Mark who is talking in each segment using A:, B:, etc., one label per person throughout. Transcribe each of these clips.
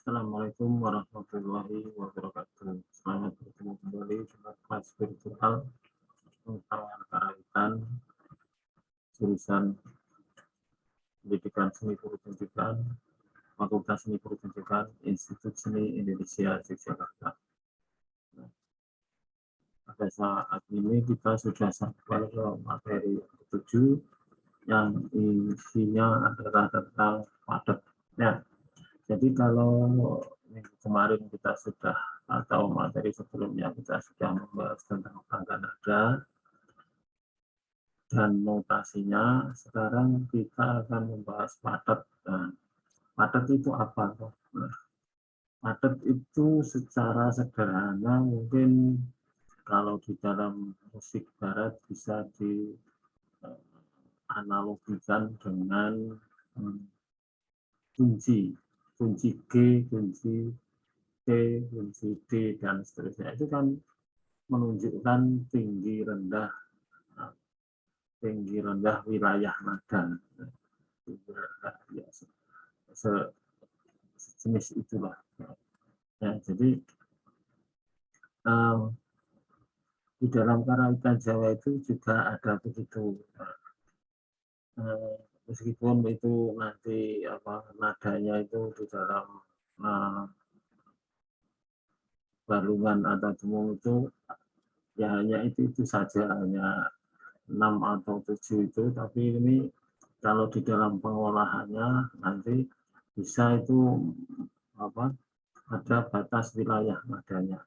A: Assalamualaikum warahmatullahi wabarakatuh. Selamat bertemu kembali dengan kelas virtual tentang kearifan jurusan Pendidikan Seni Pertunjukan, Fakultas Seni Pertunjukan, Institut Seni Indonesia Yogyakarta. Pada saat ini kita sudah sampai ke materi ke-7 yang isinya adalah tentang padat. Ya, jadi kalau minggu kemarin kita sudah atau materi sebelumnya kita sudah membahas tentang tangga nada dan notasinya, sekarang kita akan membahas padat. Nah, padat itu apa? Nah, padat itu secara sederhana mungkin kalau di dalam musik barat bisa dianalogikan dengan kunci, kunci G, kunci C, kunci D, dan seterusnya. Itu kan menunjukkan tinggi rendah wilayah nada. Ya, sejenis itulah. Ya, jadi di dalam karawitan Jawa itu juga ada begitu. Meskipun itu nanti nadanya itu di dalam balungan atau demung itu ya hanya itu saja, hanya 6 atau 7 itu, tapi ini kalau di dalam pengolahannya nanti bisa itu ada batas wilayah nadanya.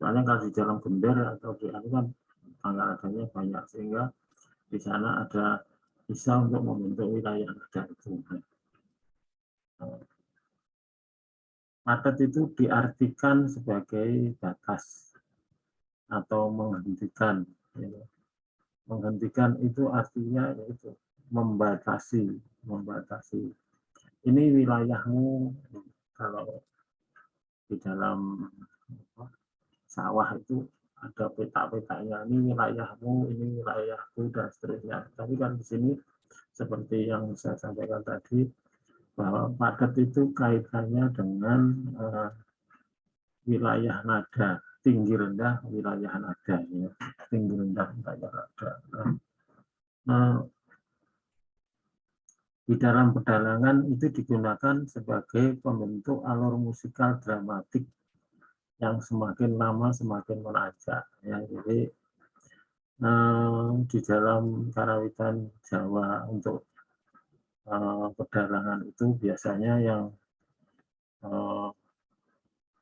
A: Soalnya kalau di dalam gender atau di anu kan tangga nadanya banyak, sehingga di sana ada bisa untuk membentuk wilayah nada itu. Padat itu diartikan sebagai batas atau menghentikan. Menghentikan itu artinya yaitu membatasi. Ini wilayahmu, kalau di dalam sawah itu ada peta-petanya, ini wilayahmu, ini wilayahku, dan seterusnya. Tapi kan di sini seperti yang saya sampaikan tadi, bahwa padat itu kaitannya dengan wilayah nada, tinggi rendah wilayah nada, ya. Tinggi rendah wilayah nada. Di dalam pedalangan itu digunakan sebagai pembentuk alur musikal dramatik yang semakin lama semakin menajak. Ya, jadi di dalam karawitan Jawa untuk pedalangan itu biasanya yang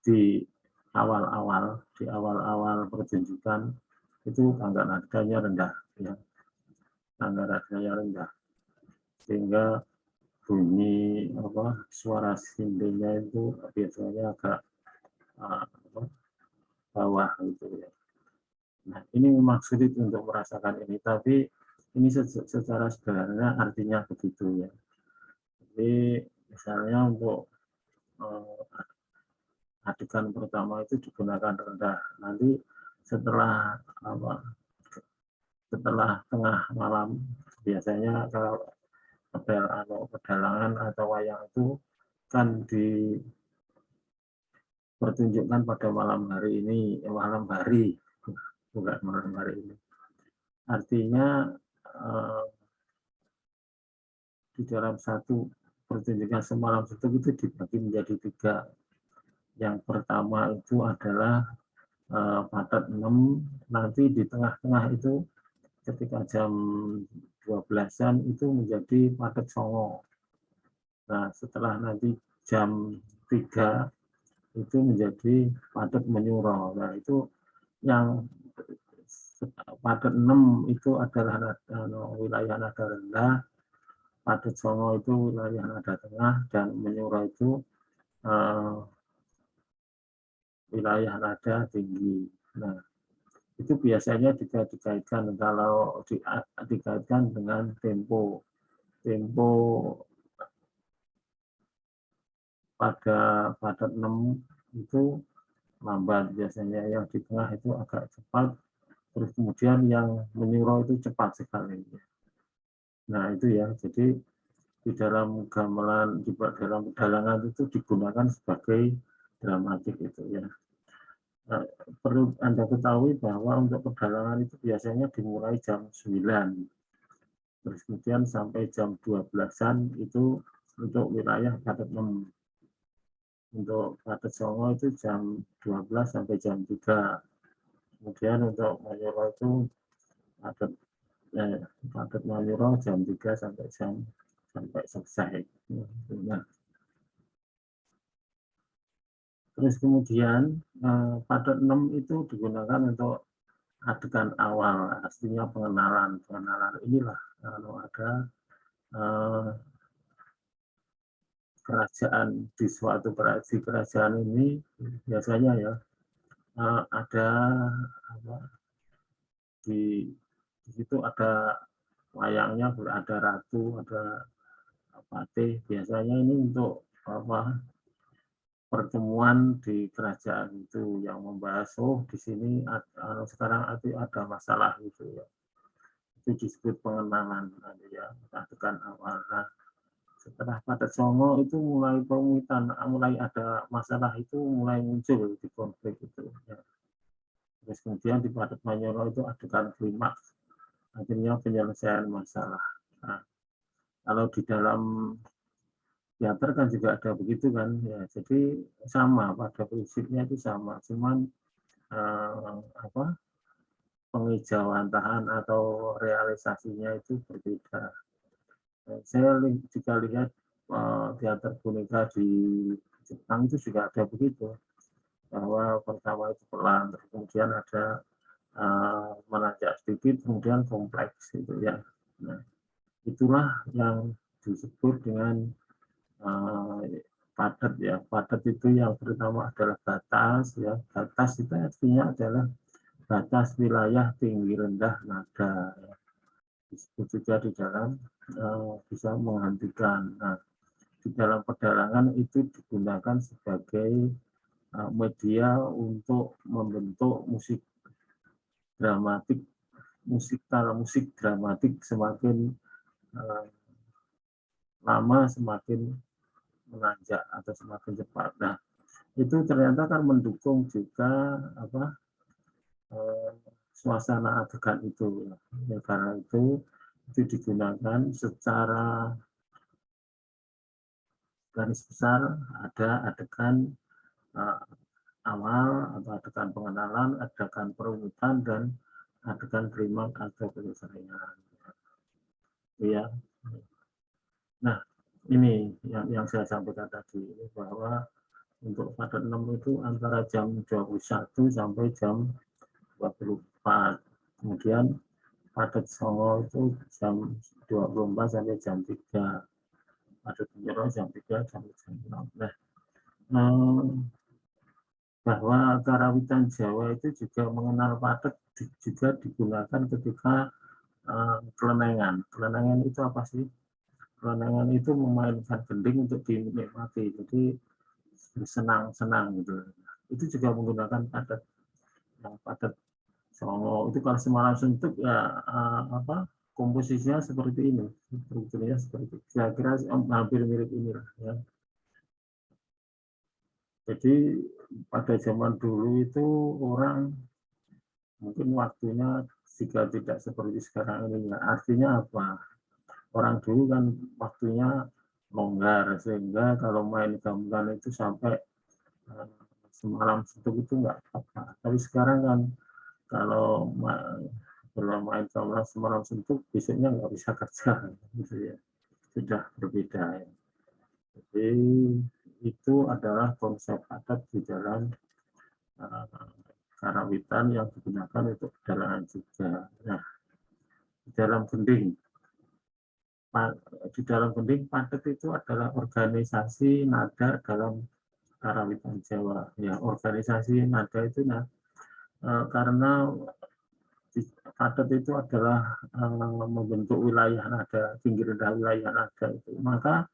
A: di awal-awal pertunjukan itu tangga nadanya rendah, ya. Tangga nadanya rendah, sehingga bunyi suara sindinya itu biasanya agak bawah gitu, ya. Nah, ini memang sulit untuk merasakan ini, tapi ini secara sederhana artinya begitu, ya. Jadi misalnya untuk adegan pertama itu digunakan rendah. Nanti setelah tengah malam, biasanya kalau pedalangan atau wayang itu kan dipertunjukkan pada malam hari ini, bukan malam hari ini. Artinya di dalam satu pertunjukan semalam itu dibagi menjadi 3. Yang pertama itu adalah padat 6, nanti di tengah-tengah itu ketika jam 12-an itu menjadi padat songo. Nah, setelah nanti jam 3 itu menjadi padat menyuro. Nah, itu yang padat 6 itu adalah wilayah nada rendah, padat songo itu wilayah nada tengah, dan menyuro itu wilayah nada tinggi. Nah, itu biasanya juga dikaitkan, kalau dikaitkan dengan tempo pada padat 6 itu lambat biasanya, yang di tengah itu agak cepat, terus kemudian yang menyuro itu cepat sekali. Nah, itu ya, jadi di dalam gamelan, di dalam pedalangan itu digunakan sebagai dramatik itu ya. Nah, perlu Anda ketahui bahwa untuk pedalangan itu biasanya dimulai jam 9, terus kemudian sampai jam 12-an itu untuk wilayah Padet 6. Untuk Padet Songo itu jam 12 sampai jam 3. Kemudian untuk Mayura itu Padet Mayura jam 3 sampai selesai. Nah, terus kemudian Padet 6 itu digunakan untuk adegan awal, artinya pengenalan. Pengenalan inilah kalau ada kerajaan di suatu kerajaan ini biasanya ya ada apa, di situ ada wayangnya, ada ratu, ada patih. Biasanya ini untuk apa, pertemuan di kerajaan itu yang membahas, oh di sini sekarang ada masalah gitu ya. Itu disebut pengenalan ya, adegan awal. Nah, setelah Padet Songo itu mulai pemulihan, mulai ada masalah itu mulai muncul di konflik itu ya. Terus kemudian di Padet Mayura itu adegan klimaks, akhirnya penyelesaian masalah. Nah, kalau di dalam teater kan juga ada begitu kan ya, jadi sama pada prinsipnya itu sama, cuman pengejauhantahan atau realisasinya itu berbeda. Saya jika lihat teater boneka di Jepang itu juga ada begitu, bahwa pertama itu pelan, terus kemudian ada menanjak sedikit, kemudian kompleks gitu ya. Nah, itulah yang disebut dengan padat ya. Padat itu yang pertama adalah batas ya. Batas itu artinya adalah batas wilayah tinggi rendah nada. Ya. Disebut juga di dalam bisa menghentikan. Nah, di dalam pedalangan itu digunakan sebagai media untuk membentuk musik dramatik, musik dramatik semakin lama semakin menanjak atau semakin cepat. Nah, itu ternyata kan mendukung juga suasana adegan itu. Ya, karena itu digunakan secara garis besar, ada adegan awal atau adegan pengenalan, adegan perunutan, dan adegan klimaks atau penyelesaian. Ya. Nah, ini yang saya sampaikan tadi, bahwa untuk Padet 6 itu antara jam 21 sampai jam 24. Kemudian Padet Songo itu jam 24 sampai jam 3. Padet Mayura jam 3 sampai jam 6. Nah, bahwa karawitan Jawa itu juga mengenal padet juga digunakan ketika kelenengan. Kelenengan itu apa sih? Kelenengan itu memainkan gending untuk dinikmati, jadi bersenang-senang gitu. Itu juga menggunakan padet. Yang padet Songo itu kalau Semalam Suntuk ya komposisinya seperti ini, strukturnya seperti kira-kira hampir mirip inilah ya. Jadi pada zaman dulu itu orang mungkin waktunya jika tidak seperti sekarang ini. Artinya apa? Orang dulu kan waktunya longgar, sehingga kalau main gamelan itu sampai semalam suntuk itu nggak apa-apa. Tapi sekarang kan kalau main gamelan semalam suntuk, besoknya nggak bisa kerja, gitu ya. Sudah berbeda. Ya. Jadi itu adalah konsep adat di dalam karawitan yang digunakan untuk pedalangan juga. Nah, di dalam gending padet itu adalah organisasi nada dalam karawitan Jawa. Ya, organisasi nada itu karena padet itu adalah membentuk wilayah nada, tinggi rendah wilayah nada itu. Maka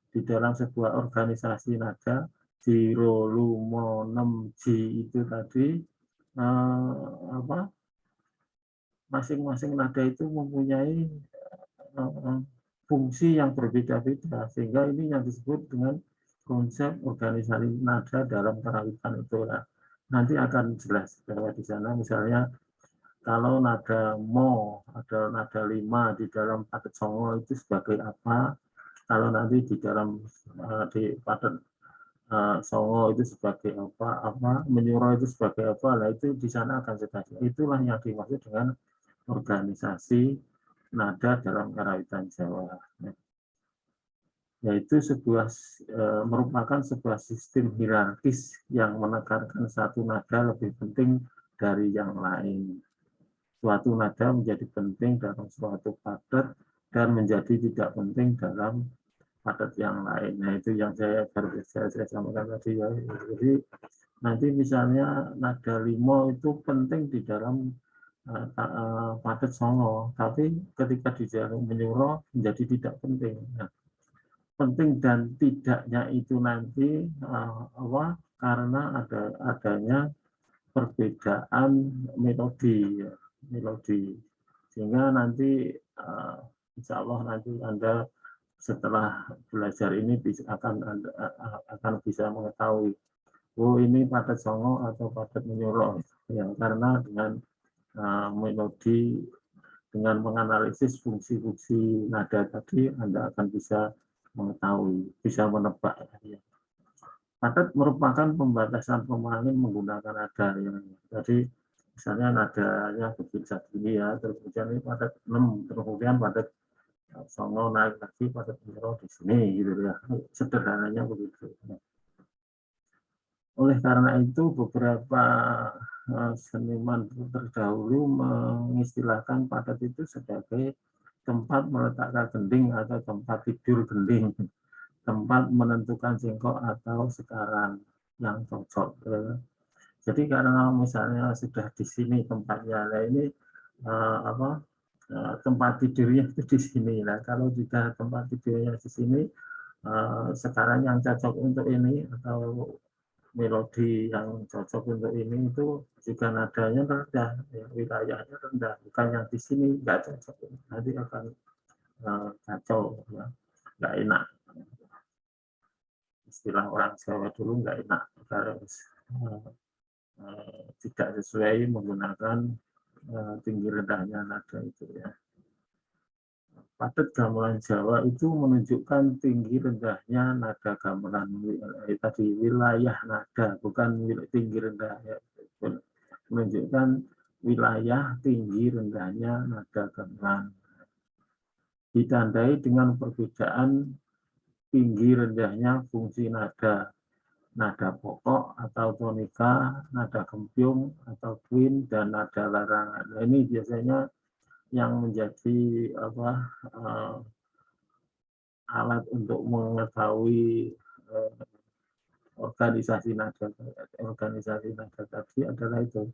A: di dalam sebuah organisasi nada, Jiro, Lumo, Nem, Ji itu tadi masing-masing nada itu mempunyai fungsi yang berbeda-beda, sehingga ini yang disebut dengan konsep organisasi nada dalam karawitan itu. Nanti akan jelas bahwa di sana misalnya kalau nada mo, ada nada 5 di dalam padet songo itu sebagai apa, kalau nanti di dalam di padet songo itu sebagai apa, menyuruh itu sebagai apa, lah itu di sana akan jelas. Itulah yang dimaksud dengan organisasi nada dalam karawitan Jawa. Yaitu merupakan sebuah sistem hierarkis yang menekankan satu nada lebih penting dari yang lain. Suatu nada menjadi penting dalam suatu padet dan menjadi tidak penting dalam padet yang lain. Nah, itu yang saya sampaikan tadi ya. Jadi nanti misalnya nada limo itu penting di dalam padet songo, tapi ketika di dalam menyuruh menjadi tidak penting. Nah, penting dan tidaknya itu nanti karena adanya perbedaan melodi, sehingga nanti insya Allah nanti Anda setelah belajar ini akan bisa mengetahui, oh ini padet songo atau padet menyuruh, ya, karena dengan melodi, dengan menganalisis fungsi-fungsi nada tadi, Anda akan bisa mengetahui, bisa menebak. Padet merupakan pembatasan pemain menggunakan nada. Ya. Jadi misalnya nadanya begini ya, terus kemudian ini padet 6, terus kemudian padet songo naik lagi padet menyuruh di sini gitu ya. Sederhananya begitu. Oleh karena itu beberapa seniman terdahulu mengistilahkan padet itu sebagai tempat meletakkan gending atau tempat tidur gending, tempat menentukan jengkok atau sekarang yang cocok. Jadi karena misalnya sudah di sini tempatnya, nah ini tempat tidurnya itu di sini. Nah kalau juga tempat tidurnya di sini, sekarang yang cocok untuk ini atau melodi yang cocok untuk ini itu juga nadanya rendah, ya, wilayahnya rendah, bukan yang di sini nggak cocok, nanti akan kacau, ya, nggak enak. Istilah orang Jawa dulu nggak enak, harus tidak sesuai menggunakan tinggi rendahnya nada itu ya. Padet gamelan Jawa itu menunjukkan tinggi rendahnya nada gamelan tadi, wilayah nada, bukan tinggi rendah ya. Menunjukkan wilayah tinggi rendahnya nada gamelan. Ditandai dengan perbedaan tinggi rendahnya fungsi nada, nada pokok atau tonika, nada kempiung atau twin, dan nada larangan. Nah, ini biasanya yang menjadi alat untuk mengetahui organisasi nada tadi adalah itu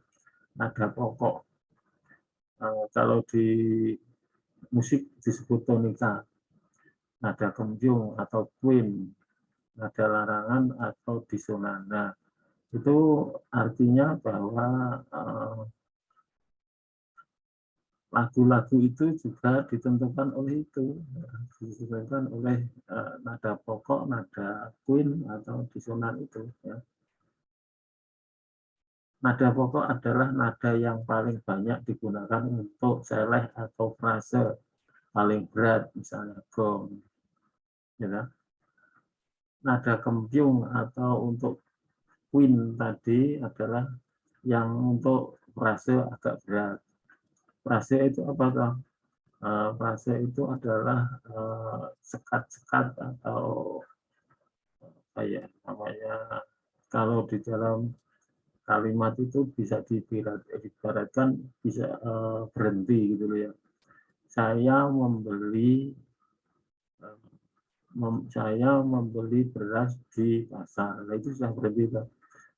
A: nada pokok. Kalau di musik disebut tonika, nada kempiung atau twin, nada larangan atau disonan. Nah, itu artinya bahwa lagu-lagu itu juga ditentukan oleh itu, ditentukan oleh nada pokok, nada twin atau disonan itu. Ya. Nada pokok adalah nada yang paling banyak digunakan untuk seleh atau frase, paling berat misalnya gong. Ya. Nada kempiung atau untuk twin tadi adalah yang untuk frase agak berat. Frase itu apa toh? Frase itu adalah sekat-sekat atau kayak namanya, kalau di dalam kalimat itu bisa diibaratkan bisa berhenti gitu loh ya. Saya membeli beras di pasar. Nah, itu sudah berhenti.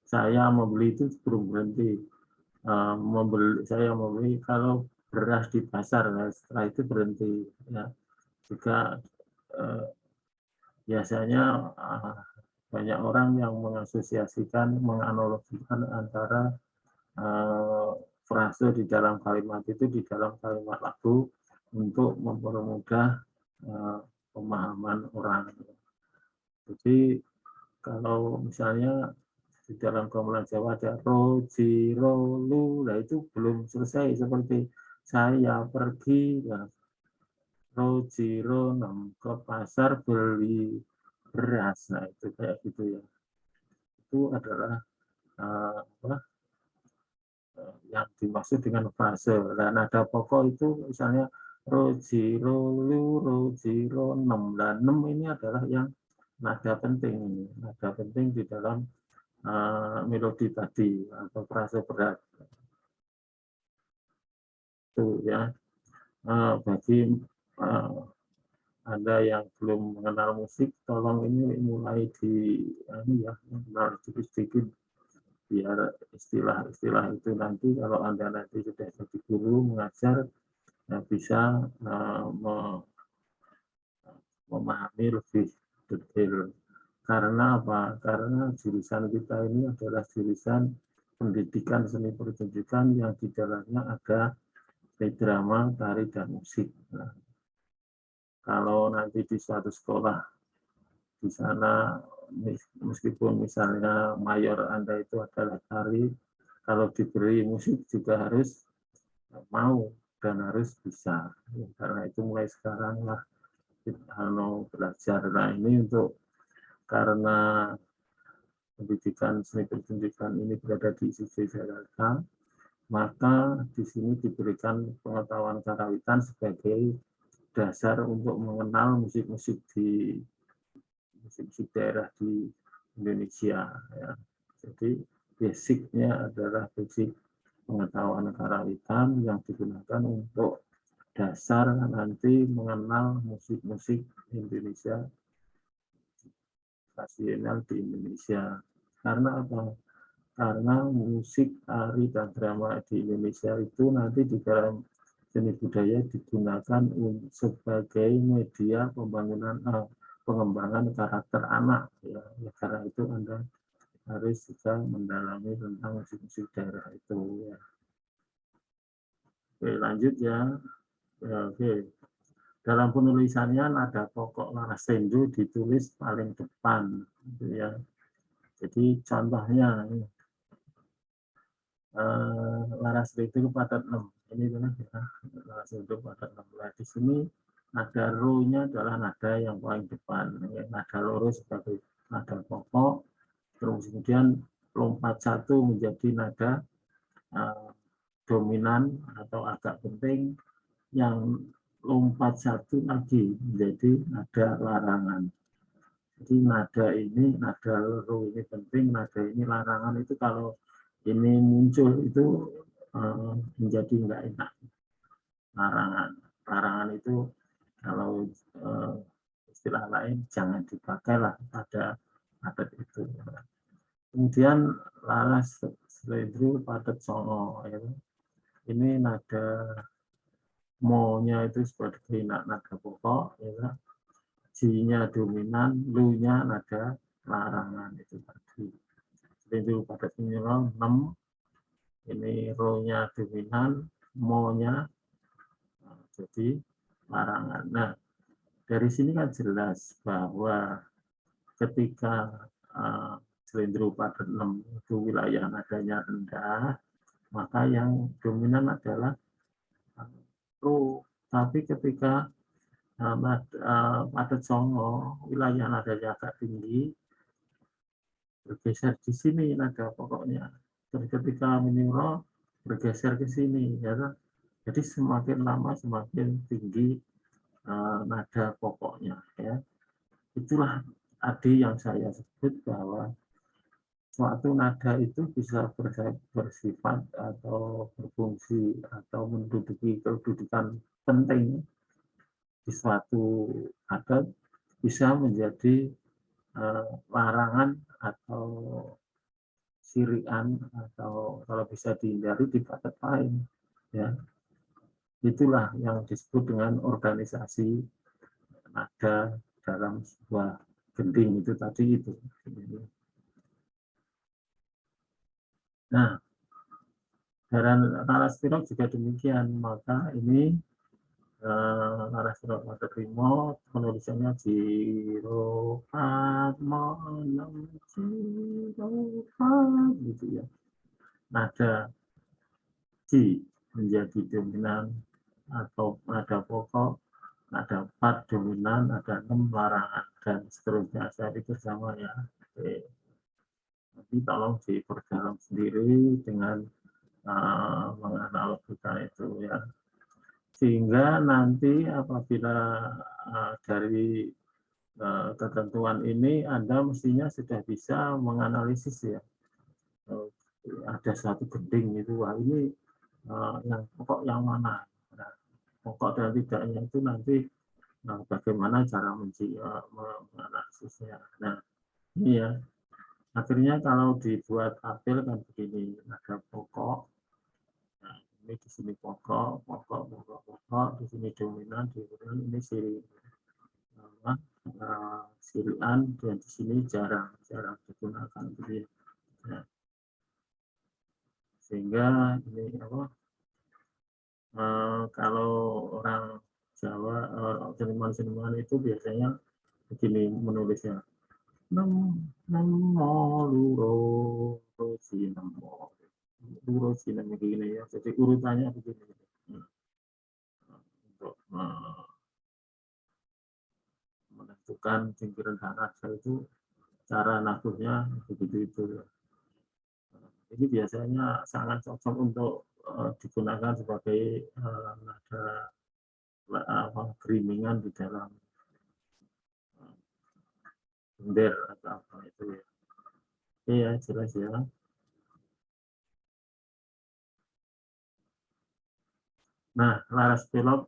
A: Saya membeli itu belum berhenti. Saya membeli kalau beras di pasar, nah, setelah itu berhenti ya. Juga biasanya banyak orang yang mengasosiasikan, menganalogikan antara frase di dalam kalimat itu di dalam kalimat lagu untuk mempermudah pemahaman orang. Jadi kalau misalnya di dalam gamelan Jawa ada ro, ji, ro, lu, nah itu belum selesai seperti saya pergi, nah, ro, ji, ro, nem, ke pasar beli beras, nah itu kayak gitu ya. Itu adalah apa, yang dimaksud dengan frase. Nah, nada pokok itu misalnya ro, ji, ro, lu, ro, ji, ro, nem. Nah, nem ini adalah yang nada penting ini, nada penting di dalam melodi tadi atau frase berat itu ya. Bagi Anda yang belum mengenal musik, tolong ini mulai di ya, mengenal sedikit-sedikit biar istilah-istilah itu nanti kalau Anda nanti sudah jadi guru mengajar bisa memahami lebih detail. Karena apa? Karena jurusan kita ini adalah jurusan pendidikan seni pertunjukan yang di dalamnya ada drama, tari, dan musik. Nah, kalau nanti di suatu sekolah di sana meskipun misalnya mayor Anda itu adalah tari, kalau diberi musik juga harus mau dan harus bisa. Karena itu mulai sekarang lah kita belajar. Nah ini untuk karena pendidikan seni pertunjukan ini berada di ICJ Jakarta, maka di sini diberikan pengetahuan karawitan sebagai dasar untuk mengenal musik-musik di musik-musik daerah di Indonesia. Ya. Jadi basicnya adalah basic pengetahuan karawitan yang digunakan untuk dasar nanti mengenal musik-musik Indonesia nasional di Indonesia. Karena apa? Karena musik, tari, dan drama di Indonesia itu nanti di dalam seni budaya digunakan sebagai media pembangunan pengembangan karakter anak. Ya, karena itu Anda harus juga mendalami tentang musik-musik daerah itu. Ya. Oke, lanjut ya. Ya, oke. Dalam penulisannya nada pokok laras sendu ditulis paling depan. Gitu ya. Jadi contohnya laras itu padat 6. Ini adalah ya, laras itu padat 6. Nah, di sini nada ru-nya adalah nada yang paling depan. Ya, nada loro sebagai nada pokok. Terus kemudian lompat satu menjadi nada dominan atau agak penting. Yang lompat satu lagi menjadi nada larangan. Jadi nada ini, nada ru ini penting, nada ini larangan itu kalau ini muncul itu menjadi enggak enak. Larangan. Larangan itu kalau istilah lain jangan dipakailah pada adat itu. Kemudian laras seledru padat songo. Ya. Ini nada mo-nya itu sebagai nada pokok, ya. Ji-nya dominan, lu-nya nada larangan itu tadi. Seledru padat songo 6. Ini ro-nya dominan, mo-nya jadi larangan. Nah, dari sini kan jelas bahwa ketika selendro padat 6 itu wilayah nadanya rendah, maka yang dominan adalah ro. Tapi ketika padat songo, wilayah nadanya agak tinggi, bergeser di sini nada pokoknya. Terus ketika minimro bergeser ke sini, ya kan? Jadi semakin lama semakin tinggi nada pokoknya. Ya. Itulah tadi yang saya sebut bahwa suatu nada itu bisa bersifat atau berfungsi atau menduduki kedudukan penting di suatu adat bisa menjadi larangan atau sirian atau kalau bisa dihindari di adat lain. Ya. Itulah yang disebut dengan organisasi nada dalam sebuah gending itu tadi itu. Nah, dalam laras tirok juga demikian, maka ini laras pilok padat 5 penulisannya Jiro Patmonem Jiro Pat gitu ya. Nada Ji menjadi dominan atau nada pokok, nada pat dominan, nada 6 larangan dan seterusnya. Saya pikir sama ya. Oke. Nanti tolong diperdalam sendiri dengan menganalogikan itu ya. Sehingga nanti apabila dari ketentuan ini Anda mestinya sudah bisa menganalisis ya. Ada suatu gending itu, wah ini yang pokok yang mana. Nah, pokok dan tidaknya itu nanti bagaimana cara menganalisisnya. Nah, ini ya. Akhirnya kalau dibuat tabel kan begini, ada pokok. Nah, ini di sini pokok, di sini dominan, ini siri. Sirian dan di sini jarang digunakan begini. Nah, sehingga ini apa? Kalau orang Jawa, seniman itu biasanya begini menulisnya. Nemo luro sinemo begini ya. Jadi urutannya begini. Untuk menentukan singkiran nada itu cara nabuhnya begitu itu. Ini biasanya sangat cocok untuk digunakan sebagai nada gerimingan di dalam bender atau apa itu ya. Iya, jelas ya. Nah, laras pilok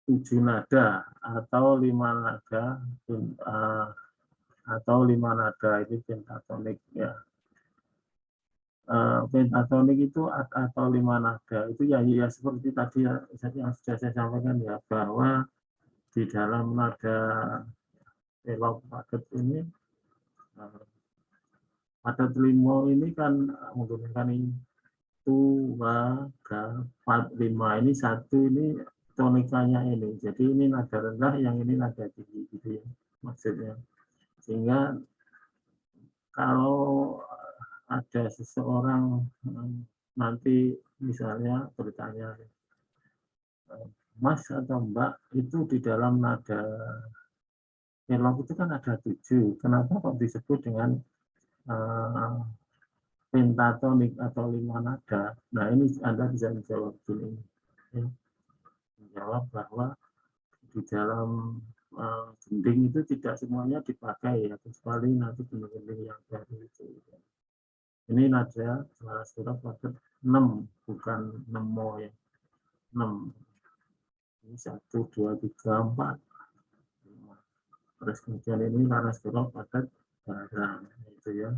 A: 7 nada atau 5 nada ini pentatonik ya. Pentatonik itu atau 5 nada itu ya seperti tadi yang sudah saya sampaikan ya, bahwa di dalam nada pilok padat ini padat 5 ini kan menggunakan ini 2, 3, 4, 5 ini satu ini tonikanya ini. Jadi ini nada rendah, yang ini nada tinggi gitu ya maksudnya. Sehingga kalau ada seseorang nanti misalnya bertanya, Mas atau Mbak itu di dalam nada pilok itu kan ada 7, kenapa kok disebut dengan pentatonik atau 5 nada? Nah ini Anda bisa menjawab gini ya. Menjawab bahwa di dalam gending itu tidak semuanya dipakai ya, kecuali nanti gending yang baru itu. Ini nada laras pilok padat 6, bukan nemo ya. 6. Ini 1, 2, 3, 4. Terus kemudian ini laras pilok padat barang itu ya.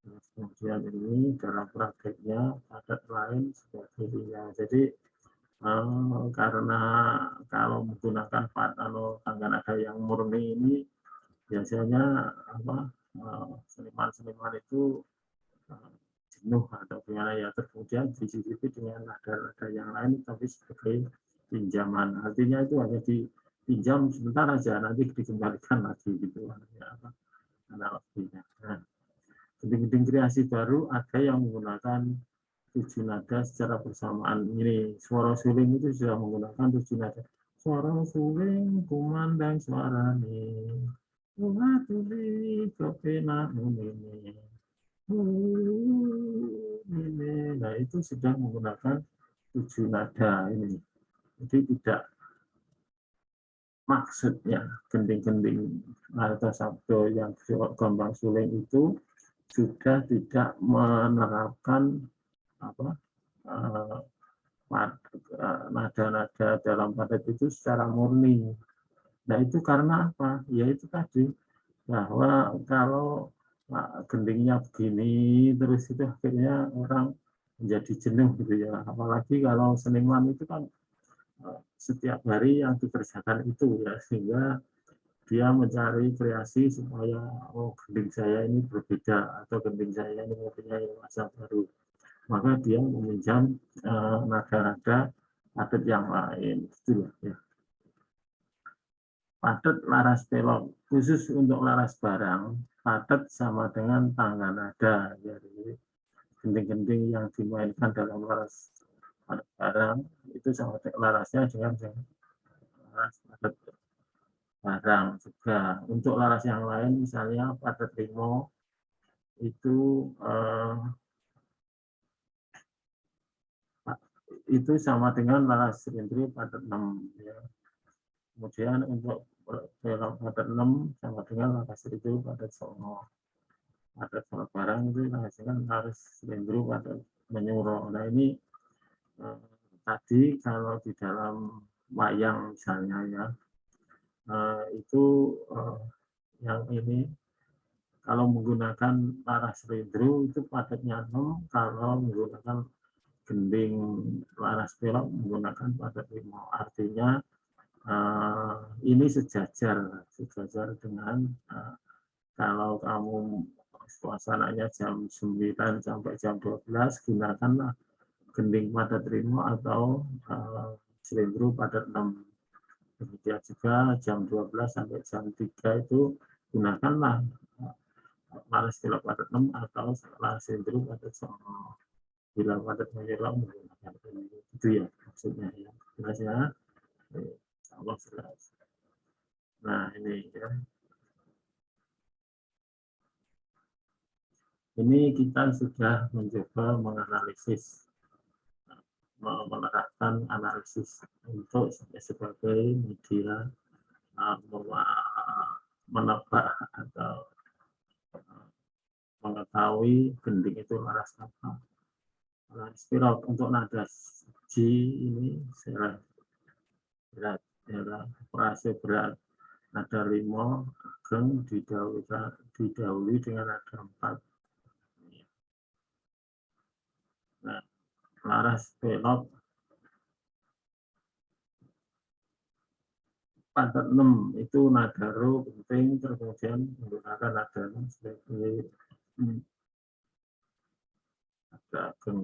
A: Terus kemudian ini dalam prakteknya padat lain sebagainya. Jadi karena kalau menggunakan tangga nada yang murni ini biasanya seniman-seniman itu jenuh atau gimana ya, kemudian disisipi dengan nada-nada yang lain tapi sebagai pinjaman, artinya itu hanya dipinjam sebentar aja nanti dikembalikan lagi gitu ya, analoginya. Nah, gending-gending kreasi baru ada yang menggunakan 7 nada secara bersamaan. Ini suara suling itu sudah menggunakan 7 nada. Suara suling kumandang suara nih. Bunga tuli kepena ini. Nah itu sudah menggunakan 7 nada ini. Jadi tidak maksudnya gending-gending atau sabdo yang gambang suling itu sudah tidak menerapkan nada-nada dalam padat itu secara murni. Nah itu karena apa? Ya itu tadi, bahwa kalau gendingnya begini terus itu akhirnya orang menjadi jenuh gitu ya. Apalagi kalau seniman itu kan setiap hari yang dikerjakan itu ya, sehingga dia mencari kreasi supaya gending saya ini berbeda atau gending saya ini mempunyai rasa baru. Maka dia meminjam nada-nada padat yang lain. Gitu ya. Padat laras belok. Khusus untuk laras barang, padat sama dengan tangga nada. Jadi genting-genting yang dimainkan dalam laras barang itu sama larasnya dengan laras padat barang juga. Untuk laras yang lain, misalnya padat limo itu sama dengan laras silindri padat 6. Ya. Kemudian untuk belok padat 6 sama dengan laras silindri padat 9. Padat barang itu menghasilkan laras silindri padat menyuruh. Nah ini tadi kalau di dalam wayang misalnya ya, itu yang ini kalau menggunakan laras silindri itu padatnya 6, kalau menggunakan gending laras belok menggunakan padat 5. Artinya ini sejajar dengan kalau kamu suasananya jam 9 sampai jam 12, gunakanlah gending padat 5 atau silindri padat 6. Kemudian juga jam 12 sampai jam 3 itu gunakanlah laras belok padat 6 atau laras silindri padat 9. Bila padat menyerang menggunakan ini. Itu ya maksudnya ya. Jelas ya. Allah jelas. Nah ini ya. Ini kita sudah mencoba menganalisis, menerapkan analisis untuk sebagai media menebak atau mengetahui gending itu laras apa. Spirot untuk nada G ini berat, frase berat, nada limo ageng didahului dengan nada 4. Nah, laras belok padat 6 itu nada ro penting, terus kemudian menggunakan nada sebagai nada ageng.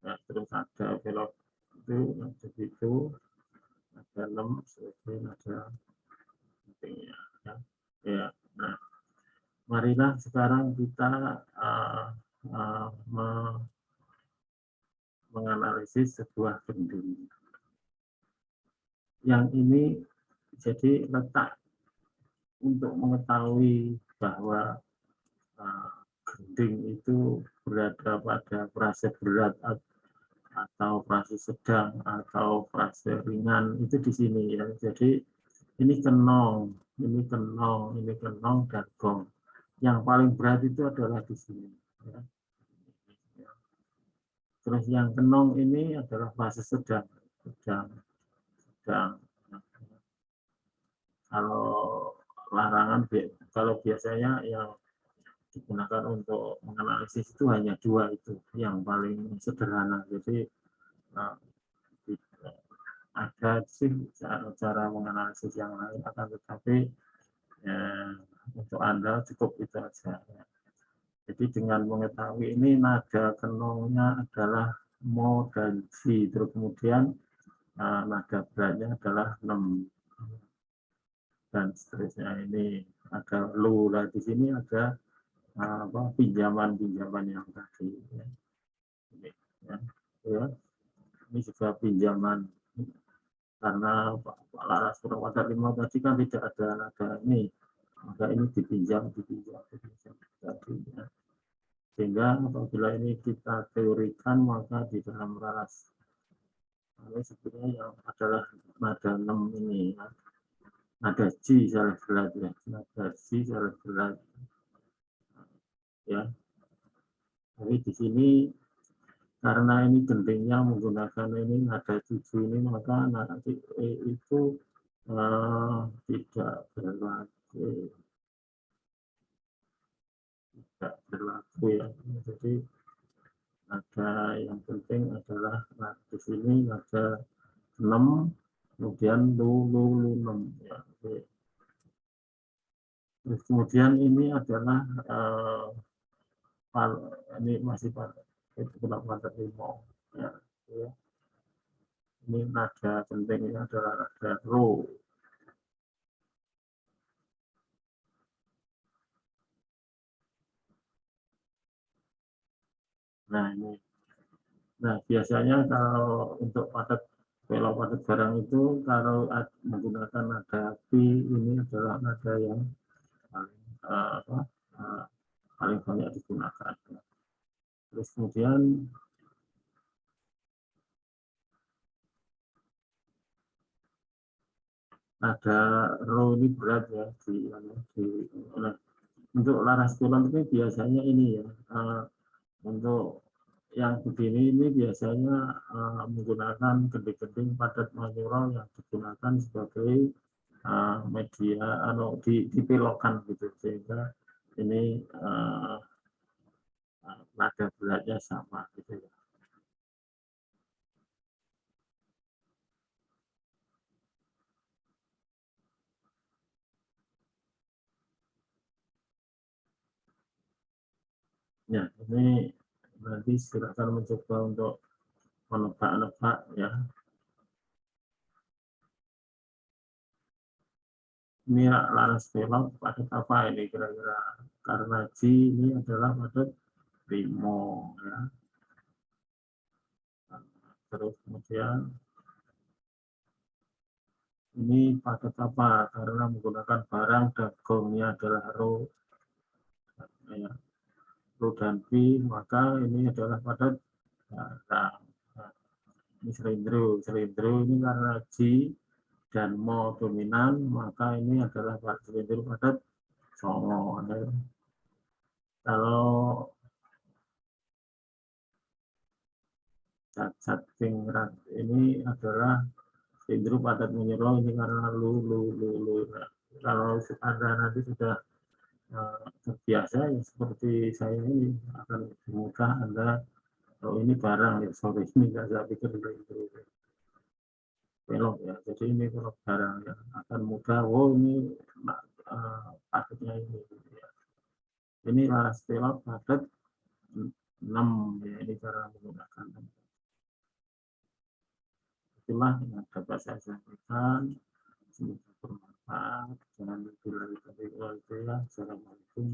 A: Nah, terus ada belok itu nada itu nada 6 sebagai nada pentingnya ya. Ya. Nah, marilah sekarang kita menganalisis sebuah gending. Yang ini jadi letak untuk mengetahui bahwa gending itu berada pada frase berat atau frase sedang atau frase ringan itu di sini ya. Jadi ini kenong dan gong. Yang paling berat itu adalah di sini. Ya. Terus yang kenong ini adalah frase sedang. Kalau larangan, kalau biasanya yang digunakan untuk menganalisis itu hanya 2 itu, yang paling sederhana. Jadi ada sih cara menganalisis yang lain, akan tetapi untuk Anda cukup itu aja. Jadi dengan mengetahui ini nada kenongnya adalah mo dan si, terus kemudian nada beratnya adalah 6 dan seterusnya. Ini ada lu, lah di sini ada pinjaman yang tadi ya. Ini, ya. Ini juga pinjaman karena laras padat 5 tadi kan tidak ada nada ini, maka ini dipinjam tadi ya. Sehingga apabila ini kita teorikan, maka di dalam laras ini sebenarnya yang adalah nada 6 ini ya. Nada G secara berat ya, nada G secara berat ya. Tapi di sini karena ini gendingnya menggunakan ini nada 7 ini, maka nanti itu tidak berlaku ya. Jadi ada yang penting adalah di sini ada 6, kemudian lu 6 ya. Terus kemudian ini adalah ini masih padat 5 ya. ya. Ini nada pentingnya adalah nada ro. Nah ini, nah biasanya kalau untuk padat belok padat barang itu kalau menggunakan nada pi ini adalah nada yang paling paling banyak digunakan. Terus kemudian ada ro ini berat ya nah, untuk laras kulon ini biasanya ini ya untuk yang begini ini biasanya menggunakan gending-gending padat manyural yang digunakan sebagai media dipilokkan gitu sehingga ini nada beratnya sama gitu ya. Ya, ini nanti silakan mencoba untuk menebak-nebak ya. Ini laras belok padat apa ini kira-kira? Karena G ini adalah padat primo ya. Terus kemudian ini padat apa? Karena menggunakan barang dan gongnya adalah ro ya. Ro dan pi, maka ini adalah padat barang. Nah, ini selindro. Selindro ini karena G dan mo dominan, maka ini adalah selindro padat songo. Kalau cat tingkat ini adalah cenderung padat menyerang ini karena lu. Nah, kalau Anda nanti sudah terbiasa ya seperti saya ini akan mudah Anda ini barang ya sorry ini nggak saya pikir itu belok ya jadi ini kalau barang ya akan mudah ini padatnya ini ya. Ini laras belok padat 6 ya ini cara menggunakan itulah yang dapat saya sampaikan. Semoga bermanfaat. Jangan lupa like, share, dan subscribe. Assalamualaikum.